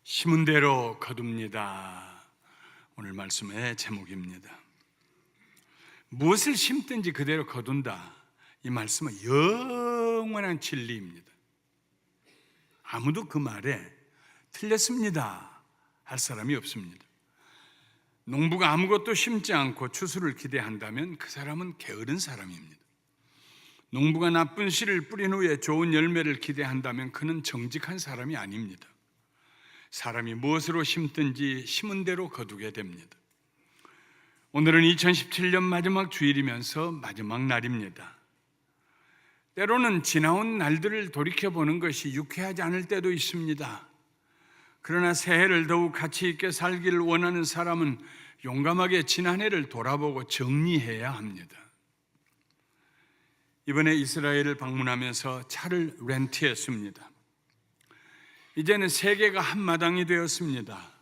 심은 대로 거둡니다. 오늘 말씀의 제목입니다. 무엇을 심든지 그대로 거둔다. 이 말씀은 영원한 진리입니다. 아무도 그 말에 틀렸습니다 할 사람이 없습니다. 농부가 아무것도 심지 않고 추수를 기대한다면 그 사람은 게으른 사람입니다. 농부가 나쁜 씨를 뿌린 후에 좋은 열매를 기대한다면 그는 정직한 사람이 아닙니다. 사람이 무엇으로 심든지 심은 대로 거두게 됩니다. 오늘은 2017년 마지막 주일이면서 마지막 날입니다. 때로는 지나온 날들을 돌이켜보는 것이 유쾌하지 않을 때도 있습니다. 그러나 새해를 더욱 가치 있게 살기를 원하는 사람은 용감하게 지난해를 돌아보고 정리해야 합니다. 이번에 이스라엘을 방문하면서 차를 렌트했습니다. 이제는 세계가 한마당이 되었습니다.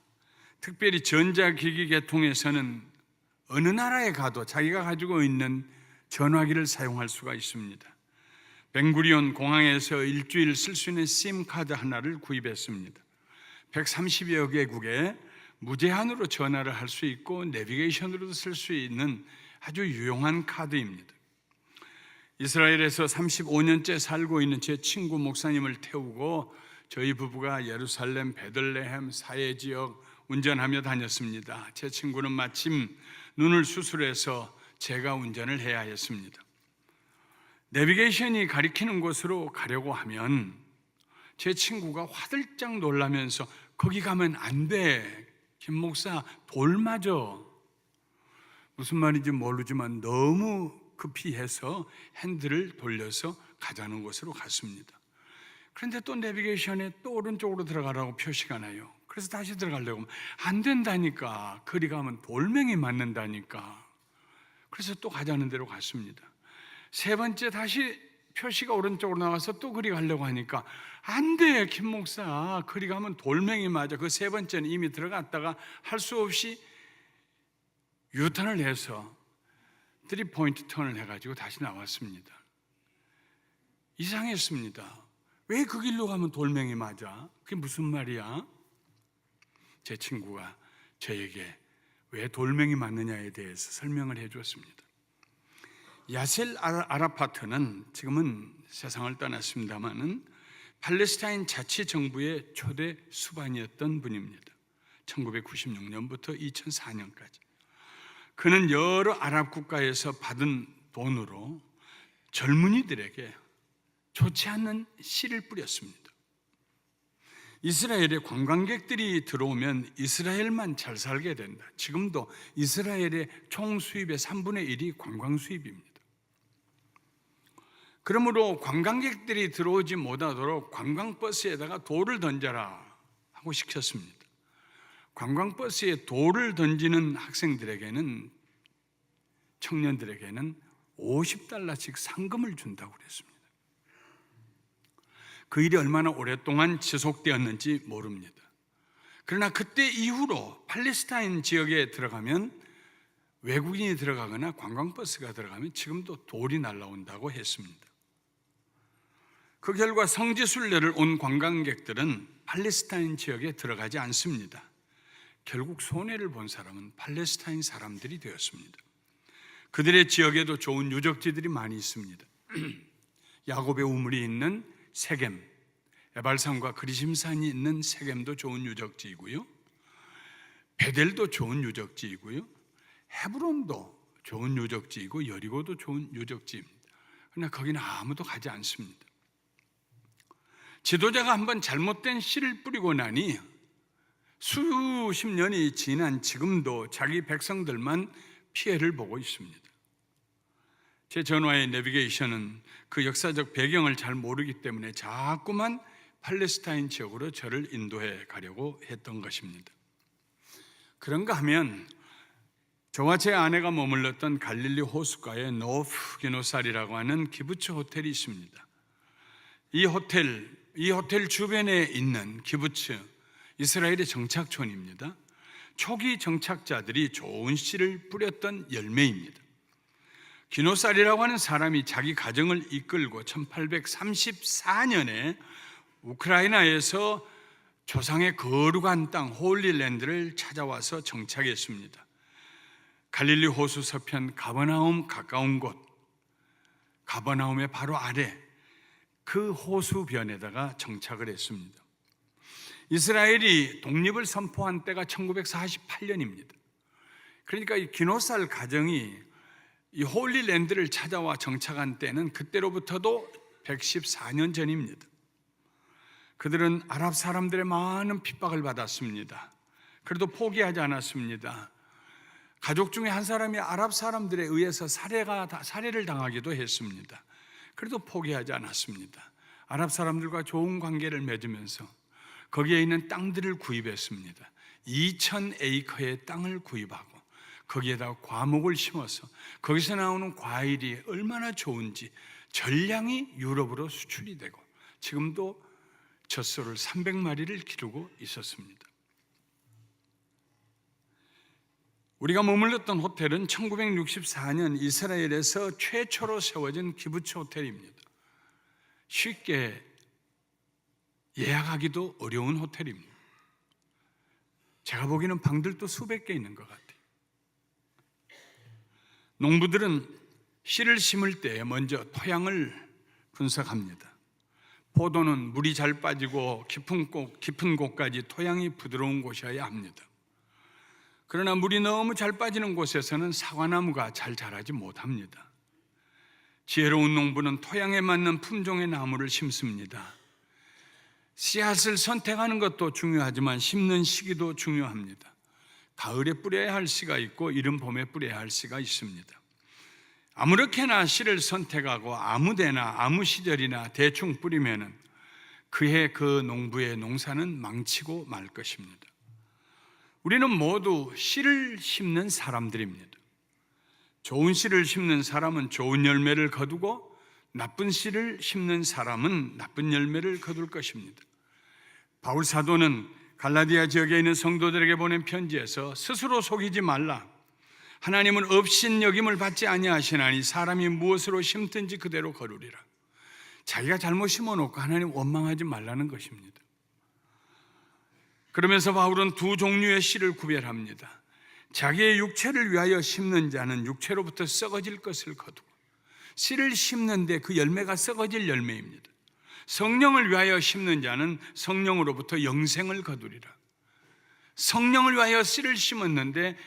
특별히 전자기기 계통에서는 어느 나라에 가도 자기가 가지고 있는 전화기를 사용할 수가 있습니다. 벤구리온 공항에서 일주일 쓸 수 있는 심카드 하나를 구입했습니다. 130여 개국에 무제한으로 전화를 할 수 있고 내비게이션으로도 쓸 수 있는 아주 유용한 카드입니다. 이스라엘에서 35년째 살고 있는 제 친구 목사님을 태우고 저희 부부가 예루살렘, 베들레헴, 사해 지역 운전하며 다녔습니다. 제 친구는 마침 눈을 수술해서 제가 운전을 해야 했습니다. 내비게이션이 가리키는 곳으로 가려고 하면 제 친구가 화들짝 놀라면서 거기 가면 안 돼. 김 목사 돌 맞아. 무슨 말인지 모르지만 너무 급히 해서 핸들을 돌려서 가자는 곳으로 갔습니다. 그런데 또 내비게이션에 또 오른쪽으로 들어가라고 표시가 나요. 그래서 다시 들어가려고 하면 안 된다니까. 그리 가면 돌멩이 맞는다니까. 그래서 또 가자는 대로 갔습니다. 세 번째 다시 표시가 오른쪽으로 나와서 또 그리 가려고 하니까 안 돼, 김 목사. 그리 가면 돌멩이 맞아. 그 세 번째는 이미 들어갔다가 할 수 없이 유턴을 해서 3포인트 턴을 해가지고 다시 나왔습니다. 이상했습니다. 왜 그 길로 가면 돌멩이 맞아? 그게 무슨 말이야? 제 친구가 저에게 왜 돌멩이 맞느냐에 대해서 설명을 해주었습니다. 야셀 아라파트는 지금은 세상을 떠났습니다마는 팔레스타인 자치정부의 초대 수반이었던 분입니다. 1996년부터 2004년까지. 그는 여러 아랍 국가에서 받은 돈으로 젊은이들에게 좋지 않는 씨를 뿌렸습니다. 이스라엘에 관광객들이 들어오면 이스라엘만 잘 살게 된다. 지금도 이스라엘의 총 수입의 3분의 1이 관광 수입입니다. 그러므로 관광객들이 들어오지 못하도록 관광버스에다가 돌을 던져라 하고 시켰습니다. 관광버스에 돌을 던지는 학생들에게는, 청년들에게는 $50씩 상금을 준다고 그랬습니다. 그 일이 얼마나 오랫동안 지속되었는지 모릅니다. 그러나 그때 이후로 팔레스타인 지역에 들어가면, 외국인이 들어가거나 관광버스가 들어가면 지금도 돌이 날라온다고 했습니다. 그 결과 성지순례를 온 관광객들은 팔레스타인 지역에 들어가지 않습니다. 결국 손해를 본 사람은 팔레스타인 사람들이 되었습니다. 그들의 지역에도 좋은 유적지들이 많이 있습니다. 야곱의 우물이 있는 세겜, 에발산과 그리심산이 있는 세겜도 좋은 유적지이고요, 베델도 좋은 유적지이고요, 헤브론도 좋은 유적지이고 여리고도 좋은 유적지입니다. 그러나 거기는 아무도 가지 않습니다. 지도자가 한번 잘못된 씨를 뿌리고 나니 수십 년이 지난 지금도 자기 백성들만 피해를 보고 있습니다. 제 전화의 내비게이션은 그 역사적 배경을 잘 모르기 때문에 자꾸만 팔레스타인 지역으로 저를 인도해 가려고 했던 것입니다. 그런가 하면 저와 제 아내가 머물렀던 갈릴리 호숫가에 노프 기노살이라고 하는 기부츠 호텔이 있습니다. 이 호텔 주변에 있는 기부츠, 이스라엘의 정착촌입니다. 초기 정착자들이 좋은 씨를 뿌렸던 열매입니다. 기노살이라고 하는 사람이 자기 가정을 이끌고 1834년에 우크라이나에서 조상의 거룩한 땅 홀리랜드를 찾아와서 정착했습니다. 갈릴리 호수 서편 가버나움 가까운 곳, 가버나움의 바로 아래 그 호수변에다가 정착을 했습니다. 이스라엘이 독립을 선포한 때가 1948년입니다. 그러니까 이 기노살 가정이 이 홀리랜드를 찾아와 정착한 때는 그때로부터도 114년 전입니다. 그들은 아랍 사람들의 많은 핍박을 받았습니다. 그래도 포기하지 않았습니다. 가족 중에 한 사람이 아랍 사람들에 의해서 살해를 당하기도 했습니다. 그래도 포기하지 않았습니다. 아랍 사람들과 좋은 관계를 맺으면서 거기에 있는 땅들을 구입했습니다. 2,000에이커의 땅을 구입하고 거기에다가 과목을 심어서 거기서 나오는 과일이 얼마나 좋은지 전량이 유럽으로 수출이 되고 지금도 젖소를 300마리를 기르고 있었습니다. 우리가 머물렀던 호텔은 1964년 이스라엘에서 최초로 세워진 기부츠 호텔입니다. 쉽게 예약하기도 어려운 호텔입니다. 제가 보기에는 방들도 수백 개 있는 것 같아요. 농부들은 씨를 심을 때 먼저 토양을 분석합니다. 포도는 물이 잘 빠지고 깊은 곳까지 토양이 부드러운 곳이어야 합니다. 그러나 물이 너무 잘 빠지는 곳에서는 사과나무가 잘 자라지 못합니다. 지혜로운 농부는 토양에 맞는 품종의 나무를 심습니다. 씨앗을 선택하는 것도 중요하지만 심는 시기도 중요합니다. 가을에 뿌려야 할 씨가 있고 이른 봄에 뿌려야 할 씨가 있습니다. 아무렇게나 씨를 선택하고 아무데나 아무 시절이나 대충 뿌리면은 그해 그 농부의 농사는 망치고 말 것입니다. 우리는 모두 씨를 심는 사람들입니다. 좋은 씨를 심는 사람은 좋은 열매를 거두고 나쁜 씨를 심는 사람은 나쁜 열매를 거둘 것입니다. 바울 사도는 갈라디아 지역에 있는 성도들에게 보낸 편지에서 스스로 속이지 말라. 하나님은 업신여김을 받지 아니하시나니 사람이 무엇으로 심든지 그대로 거두리라. 자기가 잘못 심어놓고 하나님 원망하지 말라는 것입니다. 그러면서 바울은 두 종류의 씨를 구별합니다. 자기의 육체를 위하여 심는 자는 육체로부터 썩어질 것을 거두고, 씨를 심는데 그 열매가 썩어질 열매입니다. 성령을 위하여 심는 자는 성령으로부터 영생을 거두리라. 성령을 위하여 씨를 심었는데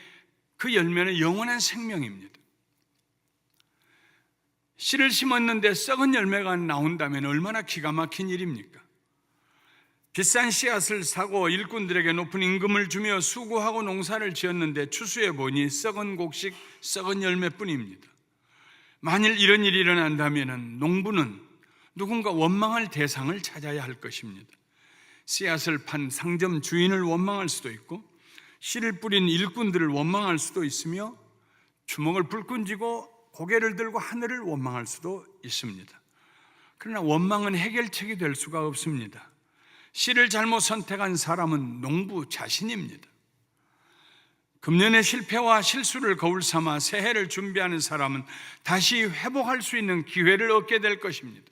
그 열매는 영원한 생명입니다. 씨를 심었는데 썩은 열매가 나온다면 얼마나 기가 막힌 일입니까? 비싼 씨앗을 사고 일꾼들에게 높은 임금을 주며 수고하고 농사를 지었는데 추수해 보니 썩은 곡식, 썩은 열매뿐입니다. 만일 이런 일이 일어난다면 농부는 누군가 원망할 대상을 찾아야 할 것입니다. 씨앗을 판 상점 주인을 원망할 수도 있고 씨를 뿌린 일꾼들을 원망할 수도 있으며 주먹을 불끈 쥐고 고개를 들고 하늘을 원망할 수도 있습니다. 그러나 원망은 해결책이 될 수가 없습니다. 씨를 잘못 선택한 사람은 농부 자신입니다. 금년의 실패와 실수를 거울 삼아 새해를 준비하는 사람은 다시 회복할 수 있는 기회를 얻게 될 것입니다.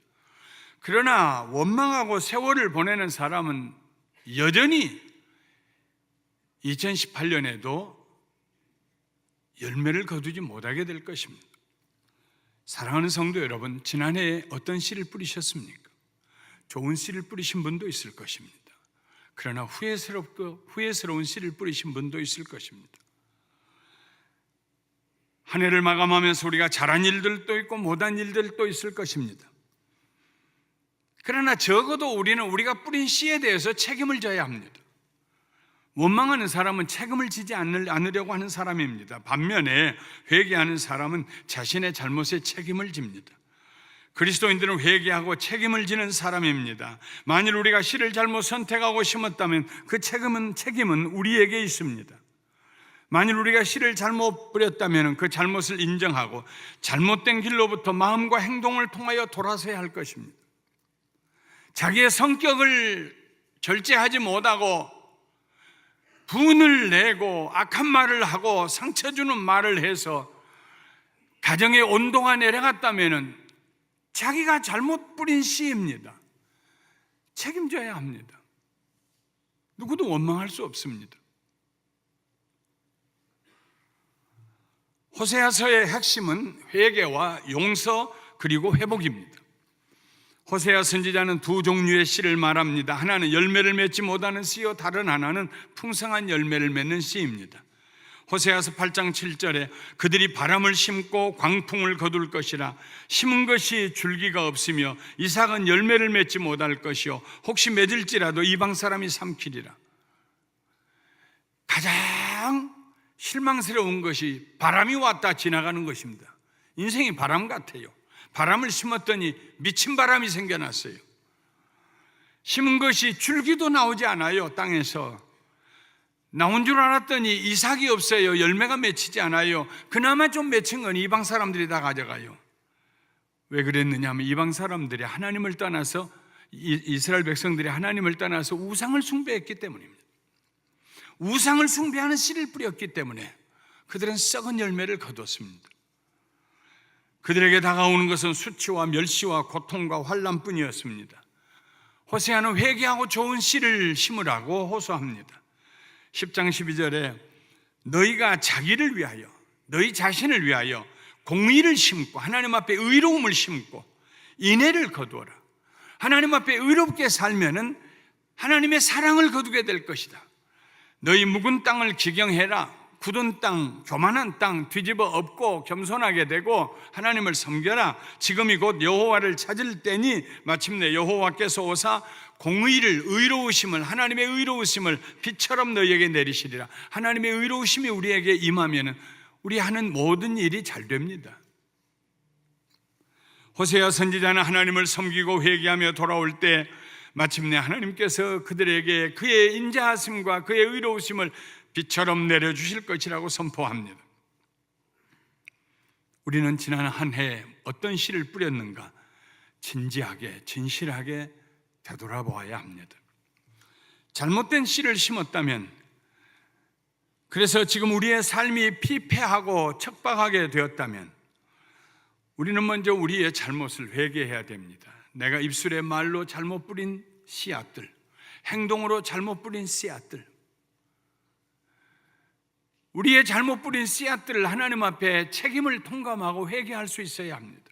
그러나 원망하고 세월을 보내는 사람은 여전히 2018년에도 열매를 거두지 못하게 될 것입니다. 사랑하는 성도 여러분, 지난해에 어떤 씨를 뿌리셨습니까? 좋은 씨를 뿌리신 분도 있을 것입니다. 그러나 후회스러운 씨를 뿌리신 분도 있을 것입니다. 한 해를 마감하면서 우리가 잘한 일들도 있고 못한 일들도 있을 것입니다. 그러나 적어도 우리는 우리가 뿌린 씨에 대해서 책임을 져야 합니다. 원망하는 사람은 책임을 지지 않으려고 하는 사람입니다. 반면에 회개하는 사람은 자신의 잘못에 책임을 집니다. 그리스도인들은 회개하고 책임을 지는 사람입니다. 만일 우리가 씨를 잘못 선택하고 심었다면 그 책임은 우리에게 있습니다. 만일 우리가 씨를 잘못 뿌렸다면 그 잘못을 인정하고 잘못된 길로부터 마음과 행동을 통하여 돌아서야 할 것입니다. 자기의 성격을 절제하지 못하고 분을 내고 악한 말을 하고 상처 주는 말을 해서 가정의 온도가 내려갔다면 자기가 잘못 뿌린 씨입니다. 책임져야 합니다. 누구도 원망할 수 없습니다. 호세아서의 핵심은 회개와 용서 그리고 회복입니다. 호세아 선지자는 두 종류의 씨를 말합니다. 하나는 열매를 맺지 못하는 씨요, 다른 하나는 풍성한 열매를 맺는 씨입니다. 호세아서 8장 7절에 그들이 바람을 심고 광풍을 거둘 것이라. 심은 것이 줄기가 없으며 이삭은 열매를 맺지 못할 것이요, 혹시 맺을지라도 이방 사람이 삼키리라. 가장 실망스러운 것이 바람이 왔다 지나가는 것입니다. 인생이 바람 같아요. 바람을 심었더니 미친 바람이 생겨났어요. 심은 것이 줄기도 나오지 않아요. 땅에서 나온 줄 알았더니 이삭이 없어요. 열매가 맺히지 않아요. 그나마 좀 맺힌 건 이방 사람들이 다 가져가요. 왜 그랬느냐 하면 이방 사람들이 하나님을 떠나서, 이스라엘 백성들이 하나님을 떠나서 우상을 숭배했기 때문입니다. 우상을 숭배하는 씨를 뿌렸기 때문에 그들은 썩은 열매를 거두었습니다. 그들에게 다가오는 것은 수치와 멸시와 고통과 환난뿐이었습니다. 호세아는 회개하고 좋은 씨를 심으라고 호소합니다. 10장 12절에 너희가 자기를 위하여, 너희 자신을 위하여 공의를 심고 하나님 앞에 의로움을 심고 인애를 거두어라. 하나님 앞에 의롭게 살면은 하나님의 사랑을 거두게 될 것이다. 너희 묵은 땅을 기경해라. 굳은 땅, 교만한 땅 뒤집어 엎고 겸손하게 되고 하나님을 섬겨라. 지금이 곧 여호와를 찾을 때니 마침내 여호와께서 오사 공의를, 의로우심을, 하나님의 의로우심을 빛처럼 너희에게 내리시리라. 하나님의 의로우심이 우리에게 임하면 우리 하는 모든 일이 잘 됩니다. 호세아 선지자는 하나님을 섬기고 회개하며 돌아올 때 마침내 하나님께서 그들에게 그의 인자하심과 그의 의로우심을 빛처럼 내려주실 것이라고 선포합니다. 우리는 지난 한 해 어떤 씨를 뿌렸는가 진지하게, 진실하게 되돌아보아야 합니다. 잘못된 씨를 심었다면, 그래서 지금 우리의 삶이 피폐하고 척박하게 되었다면 우리는 먼저 우리의 잘못을 회개해야 됩니다. 내가 입술의 말로 잘못 뿌린 씨앗들, 행동으로 잘못 뿌린 씨앗들, 우리의 잘못 뿌린 씨앗들을 하나님 앞에 책임을 통감하고 회개할 수 있어야 합니다.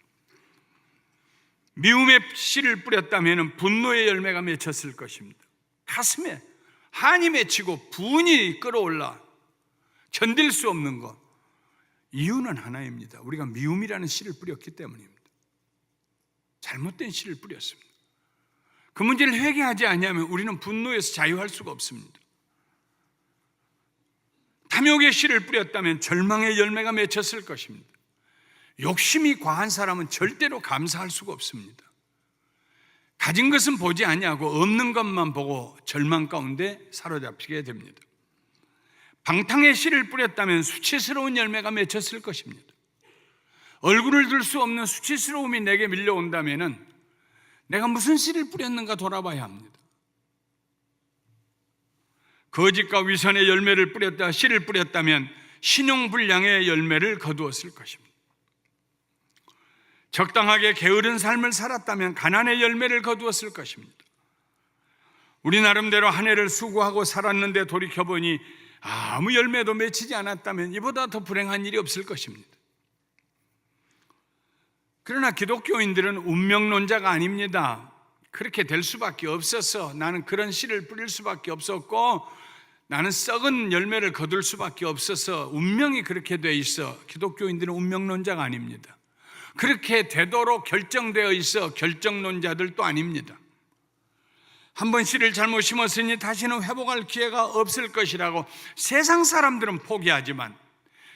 미움의 씨를 뿌렸다면 분노의 열매가 맺혔을 것입니다. 가슴에 한이 맺히고 분이 끌어올라 견딜 수 없는 것, 이유는 하나입니다. 우리가 미움이라는 씨를 뿌렸기 때문입니다. 잘못된 씨를 뿌렸습니다. 그 문제를 회개하지 않으면 우리는 분노에서 자유할 수가 없습니다. 탐욕의 씨를 뿌렸다면 절망의 열매가 맺혔을 것입니다. 욕심이 과한 사람은 절대로 감사할 수가 없습니다. 가진 것은 보지 아니하고 없는 것만 보고 절망 가운데 사로잡히게 됩니다. 방탕의 씨를 뿌렸다면 수치스러운 열매가 맺혔을 것입니다. 얼굴을 들 수 없는 수치스러움이 내게 밀려온다면 내가 무슨 씨를 뿌렸는가 돌아봐야 합니다. 거짓과 위선의 열매를 뿌렸다, 씨를 뿌렸다면 신용불량의 열매를 거두었을 것입니다. 적당하게 게으른 삶을 살았다면 가난의 열매를 거두었을 것입니다. 우리 나름대로 한 해를 수고하고 살았는데 돌이켜보니 아무 열매도 맺히지 않았다면 이보다 더 불행한 일이 없을 것입니다. 그러나 기독교인들은 운명론자가 아닙니다. 그렇게 될 수밖에 없어서 나는 그런 씨를 뿌릴 수밖에 없었고 나는 썩은 열매를 거둘 수밖에 없어서 운명이 그렇게 돼 있어. 기독교인들은 운명론자가 아닙니다. 그렇게 되도록 결정되어 있어. 결정론자들도 아닙니다. 한 번 씨를 잘못 심었으니 다시는 회복할 기회가 없을 것이라고 세상 사람들은 포기하지만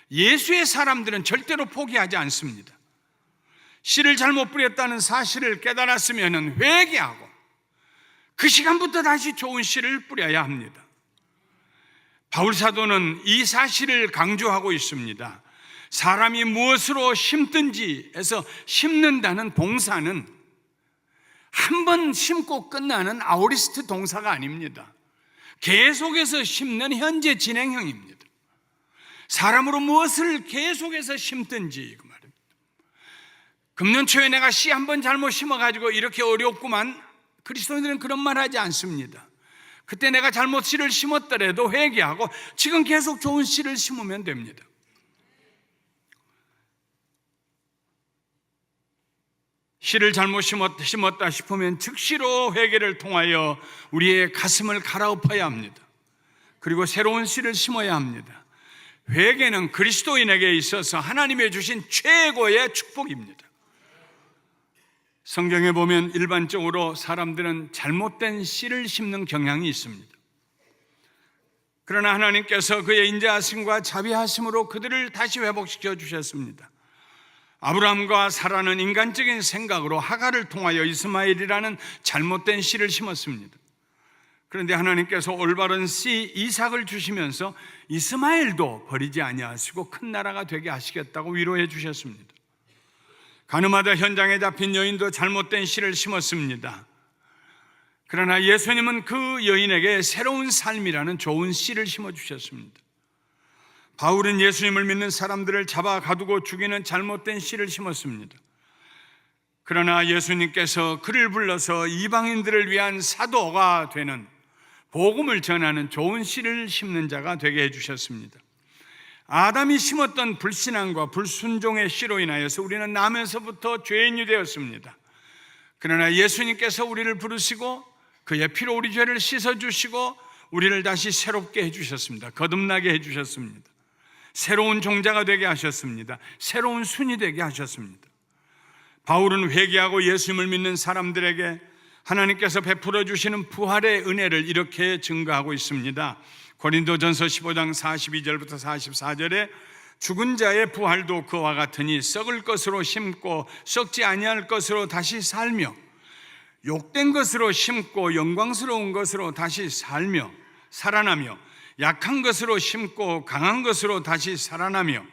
예수의 사람들은 절대로 포기하지 않습니다. 씨를 잘못 뿌렸다는 사실을 깨달았으면 회개하고 그 시간부터 다시 좋은 씨를 뿌려야 합니다. 바울 사도는 이 사실을 강조하고 있습니다. 사람이 무엇으로 심든지 해서 심는다는 동사는 한 번 심고 끝나는 아오리스트 동사가 아닙니다. 계속해서 심는 현재 진행형입니다. 사람으로 무엇을 계속해서 심든지 그 말입니다. 금년 초에 내가 씨 한 번 잘못 심어가지고 이렇게 어렵구만. 그리스도인들은 그런 말 하지 않습니다. 그때 내가 잘못 씨를 심었더라도 회개하고 지금 계속 좋은 씨를 심으면 됩니다. 씨를 잘못 심었다 싶으면 즉시로 회개를 통하여 우리의 가슴을 갈아엎어야 합니다. 그리고 새로운 씨를 심어야 합니다. 회개는 그리스도인에게 있어서 하나님의 주신 최고의 축복입니다. 성경에 보면 일반적으로 사람들은 잘못된 씨를 심는 경향이 있습니다. 그러나 하나님께서 그의 인자하심과 자비하심으로 그들을 다시 회복시켜 주셨습니다. 아브라함과 사라는 인간적인 생각으로 하갈을 통하여 이스마엘이라는 잘못된 씨를 심었습니다. 그런데 하나님께서 올바른 씨 이삭을 주시면서 이스마엘도 버리지 아니하시고 큰 나라가 되게 하시겠다고 위로해 주셨습니다. 가늠하다 현장에 잡힌 여인도 잘못된 씨를 심었습니다. 그러나 예수님은 그 여인에게 새로운 삶이라는 좋은 씨를 심어주셨습니다. 바울은 예수님을 믿는 사람들을 잡아 가두고 죽이는 잘못된 씨를 심었습니다. 그러나 예수님께서 그를 불러서 이방인들을 위한 사도가 되는 복음을 전하는 좋은 씨를 심는 자가 되게 해주셨습니다. 아담이 심었던 불신앙과 불순종의 씨로 인하여서 우리는 나면서부터 죄인이 되었습니다. 그러나 예수님께서 우리를 부르시고 그의 피로 우리 죄를 씻어주시고 우리를 다시 새롭게 해주셨습니다. 거듭나게 해주셨습니다. 새로운 종자가 되게 하셨습니다. 새로운 순이 되게 하셨습니다. 바울은 회개하고 예수님을 믿는 사람들에게 하나님께서 베풀어 주시는 부활의 은혜를 이렇게 증거하고 있습니다. 고린도전서 15장 42절부터 44절에 죽은 자의 부활도 그와 같으니 썩을 것으로 심고 썩지 아니할 것으로 다시 살며 욕된 것으로 심고 영광스러운 것으로 다시 살아나며 약한 것으로 심고 강한 것으로 다시 살아나며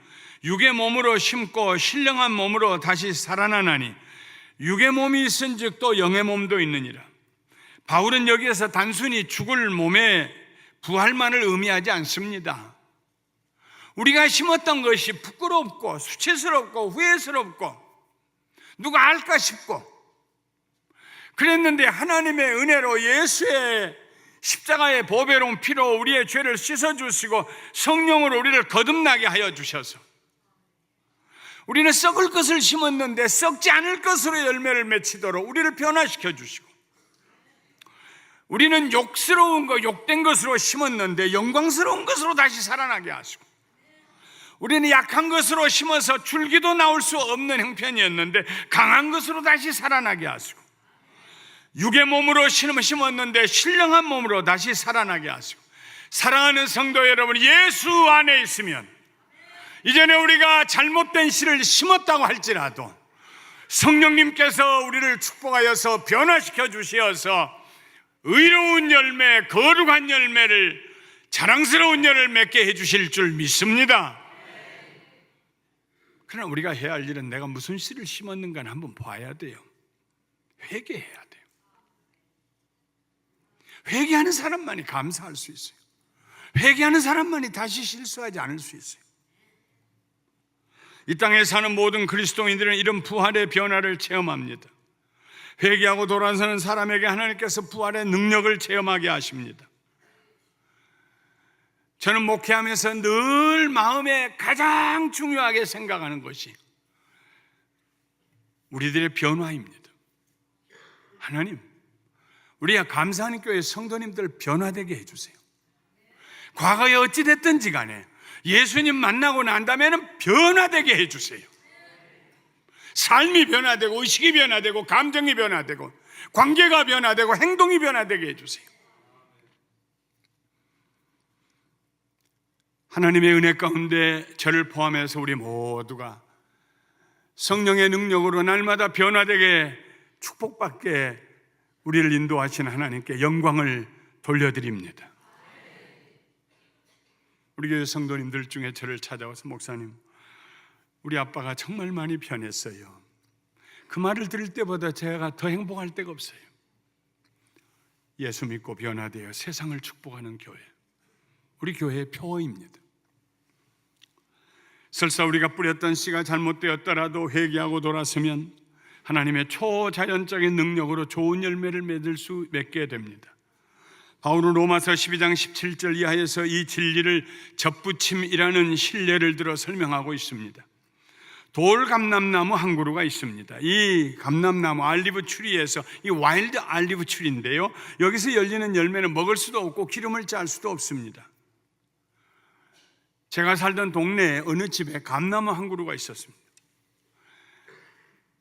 육의 몸으로 심고 신령한 몸으로 다시 살아나나니 육의 몸이 있은즉 또 영의 몸도 있느니라. 바울은 여기에서 단순히 죽을 몸의 부활만을 의미하지 않습니다. 우리가 심었던 것이 부끄럽고 수치스럽고 후회스럽고 누가 알까 싶고 그랬는데 하나님의 은혜로 예수의 십자가의 보배로운 피로 우리의 죄를 씻어주시고 성령으로 우리를 거듭나게 하여 주셔서 우리는 썩을 것을 심었는데 썩지 않을 것으로 열매를 맺히도록 우리를 변화시켜 주시고, 우리는 욕스러운 것, 욕된 것으로 심었는데 영광스러운 것으로 다시 살아나게 하시고, 우리는 약한 것으로 심어서 줄기도 나올 수 없는 형편이었는데 강한 것으로 다시 살아나게 하시고, 육의 몸으로 심었는데 신령한 몸으로 다시 살아나게 하시고, 사랑하는 성도 여러분, 예수 안에 있으면 이전에 우리가 잘못된 씨를 심었다고 할지라도 성령님께서 우리를 축복하여서 변화시켜 주시어서 의로운 열매, 거룩한 열매를, 자랑스러운 열매를 맺게 해주실 줄 믿습니다. 그러나 우리가 해야 할 일은 내가 무슨 씨를 심었는가는 한번 봐야 돼요. 회개해야 돼요. 회개하는 사람만이 감사할 수 있어요. 회개하는 사람만이 다시 실수하지 않을 수 있어요. 이 땅에 사는 모든 그리스도인들은 이런 부활의 변화를 체험합니다. 회개하고 돌아서는 사람에게 하나님께서 부활의 능력을 체험하게 하십니다. 저는 목회하면서 늘 마음에 가장 중요하게 생각하는 것이 우리들의 변화입니다. 하나님, 우리가 감사하는 교회 성도님들 변화되게 해주세요. 과거에 어찌됐든지 간에 예수님 만나고 난 다음에는 변화되게 해주세요. 삶이 변화되고 의식이 변화되고 감정이 변화되고 관계가 변화되고 행동이 변화되게 해주세요. 하나님의 은혜 가운데 저를 포함해서 우리 모두가 성령의 능력으로 날마다 변화되게 축복받게 우리를 인도하시는 하나님께 영광을 돌려드립니다. 우리 교회 성도님들 중에 저를 찾아와서 목사님, 우리 아빠가 정말 많이 변했어요. 그 말을 들을 때보다 제가 더 행복할 때가 없어요. 예수 믿고 변화되어 세상을 축복하는 교회, 우리 교회의 표어입니다. 설사 우리가 뿌렸던 씨가 잘못되었더라도 회개하고 돌아서면 하나님의 초자연적인 능력으로 좋은 열매를 맺게 됩니다. 바울은 로마서 12장 17절 이하에서 이 진리를 접붙임이라는 신뢰를 들어 설명하고 있습니다. 돌감람나무 한 그루가 있습니다. 이 감람나무 알리브 추리에서 이 와일드 알리브 추리인데요, 여기서 열리는 열매는 먹을 수도 없고 기름을 짤 수도 없습니다. 제가 살던 동네에 어느 집에 감나무 한 그루가 있었습니다.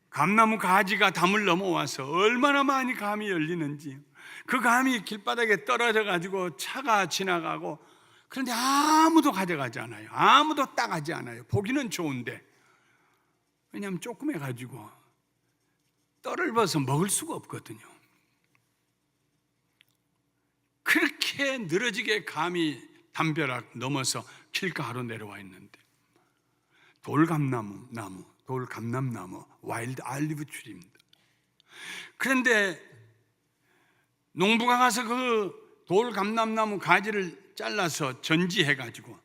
감나무 가지가 담을 넘어와서 얼마나 많이 감이 열리는지, 그 감이 길바닥에 떨어져 가지고 차가 지나가고, 그런데 아무도 가져가지 않아요. 아무도 따가지 않아요. 보기는 좋은데, 왜냐하면 조그매 가지고 떨을 벗어 먹을 수가 없거든요. 그렇게 늘어지게 감이 담벼락 넘어서 길가로 내려와 있는데, 돌감나무, 와일드 알리브 추리입니다. 그런데 농부가 가서 그 돌감람나무 가지를 잘라서 전지해가지고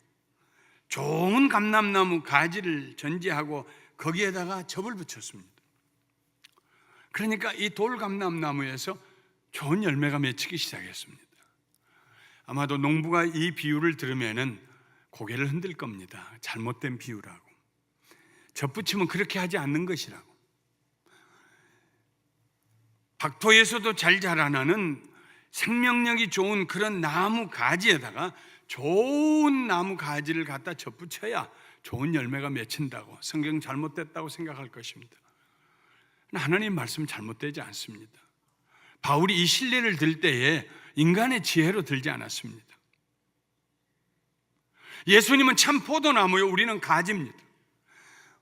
좋은 감람나무 가지를 전지하고 거기에다가 접을 붙였습니다. 그러니까 이 돌감람나무에서 좋은 열매가 맺히기 시작했습니다. 아마도 농부가 이 비유를 들으면은 고개를 흔들 겁니다. 잘못된 비유라고. 접붙이면 그렇게 하지 않는 것이라고. 박토에서도 잘 자라나는 생명력이 좋은 그런 나무 가지에다가 좋은 나무 가지를 갖다 접붙여야 좋은 열매가 맺힌다고, 성경 잘못됐다고 생각할 것입니다. 하나님 말씀 잘못되지 않습니다. 바울이 이 신뢰를 들 때에 인간의 지혜로 들지 않았습니다. 예수님은 참 포도나무요, 우리는 가지입니다.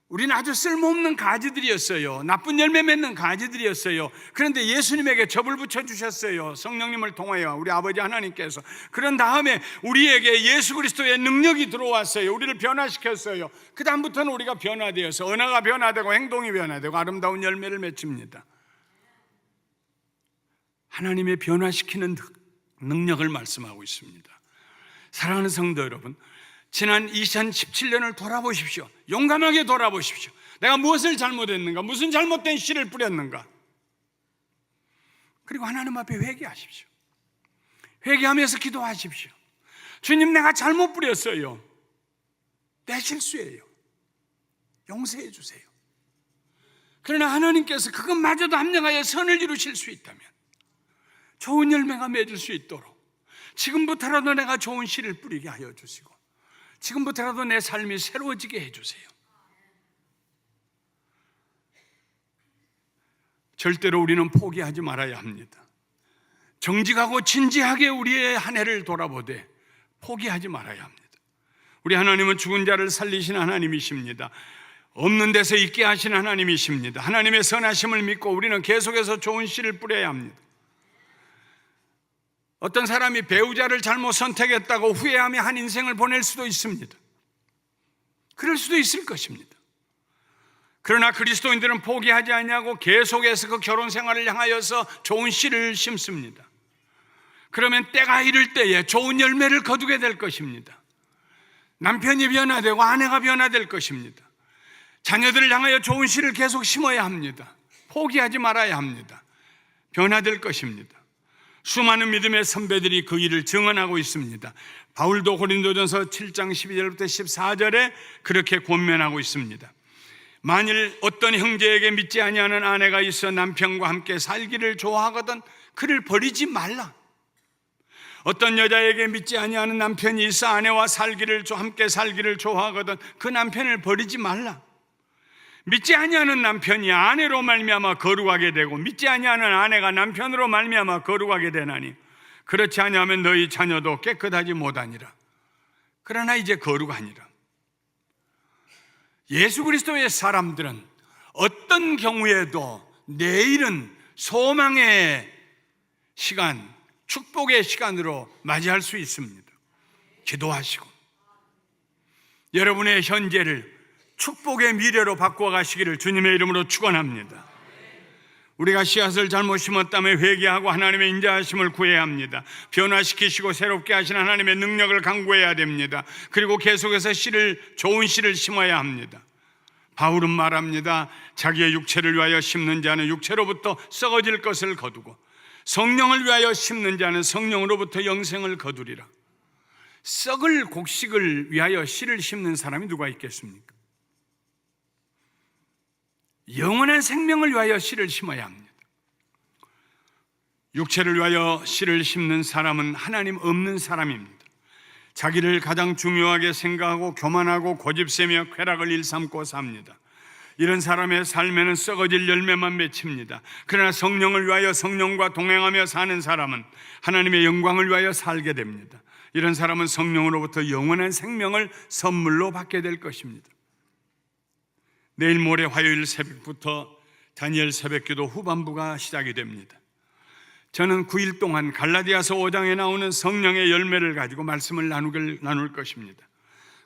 우리는 아주 쓸모없는 가지들이었어요. 나쁜 열매 맺는 가지들이었어요. 그런데 예수님에게 접을 붙여주셨어요. 성령님을 통하여 우리 아버지 하나님께서. 그런 다음에 우리에게 예수 그리스도의 능력이 들어왔어요. 우리를 변화시켰어요. 그 다음부터는 우리가 변화되어서 언어가 변화되고 행동이 변화되고 아름다운 열매를 맺힙니다. 하나님의 변화시키는 능력을 말씀하고 있습니다. 사랑하는 성도 여러분, 지난 2017년을 돌아보십시오. 용감하게 돌아보십시오. 내가 무엇을 잘못했는가? 무슨 잘못된 씨를 뿌렸는가? 그리고 하나님 앞에 회개하십시오. 회개하면서 기도하십시오. 주님, 내가 잘못 뿌렸어요. 내 실수예요. 용서해 주세요. 그러나 하나님께서 그것마저도 합력하여 선을 이루실 수 있다면 좋은 열매가 맺을 수 있도록 지금부터라도 내가 좋은 씨를 뿌리게 하여 주시고 지금부터라도 내 삶이 새로워지게 해주세요. 절대로 우리는 포기하지 말아야 합니다. 정직하고 진지하게 우리의 한 해를 돌아보되 포기하지 말아야 합니다. 우리 하나님은 죽은 자를 살리시는 하나님이십니다. 없는 데서 있게 하시는 하나님이십니다. 하나님의 선하심을 믿고 우리는 계속해서 좋은 씨를 뿌려야 합니다. 어떤 사람이 배우자를 잘못 선택했다고 후회하며 한 인생을 보낼 수도 있습니다. 그럴 수도 있을 것입니다. 그러나 그리스도인들은 포기하지 않냐고 계속해서 그 결혼 생활을 향하여서 좋은 씨를 심습니다. 그러면 때가 이를 때에 좋은 열매를 거두게 될 것입니다. 남편이 변화되고 아내가 변화될 것입니다. 자녀들을 향하여 좋은 씨를 계속 심어야 합니다. 포기하지 말아야 합니다. 변화될 것입니다. 수많은 믿음의 선배들이 그 일을 증언하고 있습니다. 바울도 고린도전서 7장 12절부터 14절에 그렇게 권면하고 있습니다. 만일 어떤 형제에게 믿지 아니하는 아내가 있어 남편과 함께 살기를 좋아하거든 그를 버리지 말라. 어떤 여자에게 믿지 아니하는 남편이 있어 아내와 함께 살기를 좋아하거든 그 남편을 버리지 말라. 믿지 아니하는 남편이 아내로 말미암아 거룩하게 되고 믿지 아니하는 아내가 남편으로 말미암아 거룩하게 되나니 그렇지 아니하면 너희 자녀도 깨끗하지 못하니라. 그러나 이제 거룩하니라. 예수 그리스도의 사람들은 어떤 경우에도 내일은 소망의 시간, 축복의 시간으로 맞이할 수 있습니다. 기도하시고 여러분의 현재를 축복의 미래로 바꿔 가시기를 주님의 이름으로 축원합니다. 우리가 씨앗을 잘못 심었다면 회개하고 하나님의 인자하심을 구해야 합니다. 변화시키시고 새롭게 하신 하나님의 능력을 간구해야 됩니다. 그리고 계속해서 좋은 씨를 심어야 합니다. 바울은 말합니다. 자기의 육체를 위하여 심는 자는 육체로부터 썩어질 것을 거두고 성령을 위하여 심는 자는 성령으로부터 영생을 거두리라. 썩을 곡식을 위하여 씨를 심는 사람이 누가 있겠습니까? 영원한 생명을 위하여 씨를 심어야 합니다. 육체를 위하여 씨를 심는 사람은 하나님 없는 사람입니다. 자기를 가장 중요하게 생각하고 교만하고 고집세며 쾌락을 일삼고 삽니다. 이런 사람의 삶에는 썩어질 열매만 맺힙니다. 그러나 성령을 위하여 성령과 동행하며 사는 사람은 하나님의 영광을 위하여 살게 됩니다. 이런 사람은 성령으로부터 영원한 생명을 선물로 받게 될 것입니다. 내일 모레 화요일 새벽부터 다니엘 새벽기도 후반부가 시작이 됩니다. 저는 9일 동안 갈라디아서 5장에 나오는 성령의 열매를 가지고 말씀을 나눌 것입니다.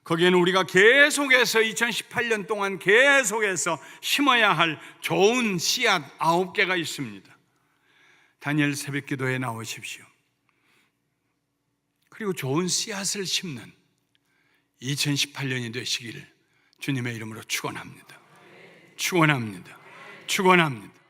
거기에는 우리가 계속해서 2018년 동안 계속해서 심어야 할 좋은 씨앗 9개가 있습니다. 다니엘 새벽기도에 나오십시오. 그리고 좋은 씨앗을 심는 2018년이 되시기를 주님의 이름으로 축원합니다. 축원합니다. 축원합니다.